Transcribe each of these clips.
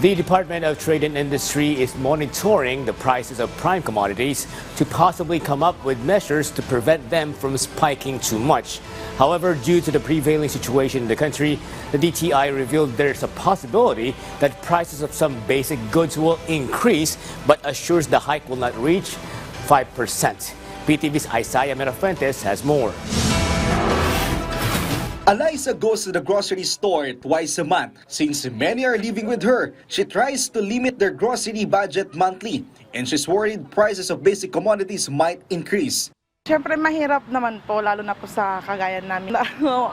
The Department of Trade and Industry is monitoring the prices of prime commodities to possibly come up with measures to prevent them from spiking too much. However, due to the prevailing situation in the country, the DTI revealed there's a possibility that prices of some basic goods will increase, but assures the hike will not reach 5%. PTV's Isaiah Merafuentes has more. Eliza goes to the grocery store twice a month. Since many are living with her, she tries to limit their grocery budget monthly, and she's worried prices of basic commodities might increase. Siyempre mahirap naman po, lalo na po sa kagayan namin.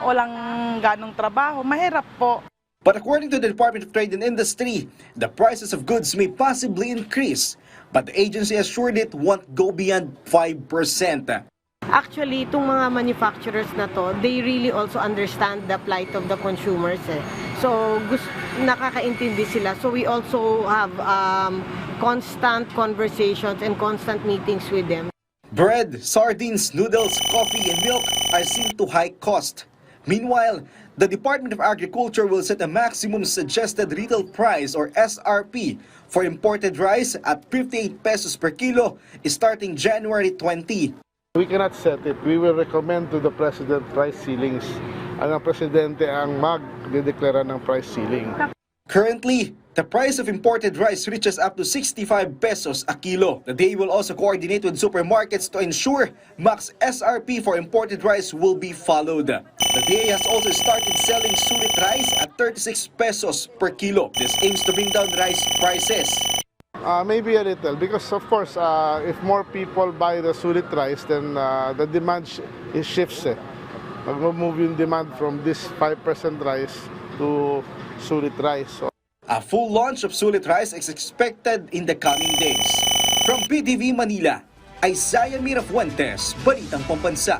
Walang ganong trabaho, mahirap po. But according to the Department of Trade and Industry, the prices of goods may possibly increase, but the agency assured it won't go beyond 5%. Actually, itong mga manufacturers na to, they really also understand the plight of the consumers. So, nakakaintindi sila. So, we also have constant conversations and constant meetings with them. Bread, sardines, noodles, coffee, and milk are seen to high cost. Meanwhile, the Department of Agriculture will set a maximum suggested retail price or SRP for imported rice at 58 pesos per kilo starting January 20. We cannot set it. We will recommend to the President price ceilings. Ang Presidente ang magdedeklara ng price ceiling. Currently, the price of imported rice reaches up to 65 pesos a kilo. The DA will also coordinate with supermarkets to ensure max SRP for imported rice will be followed. The DA has also started selling sulit rice at 36 pesos per kilo. This aims to bring down rice prices. Maybe a little, because of course, if more people buy the sulit rice, then the demand shifts. Mag-move yung demand from this 5% rice to sulit rice. A full launch of sulit rice is expected in the coming days. From PTV Manila, Isaiah Merafuentes, Balitang Pambansa.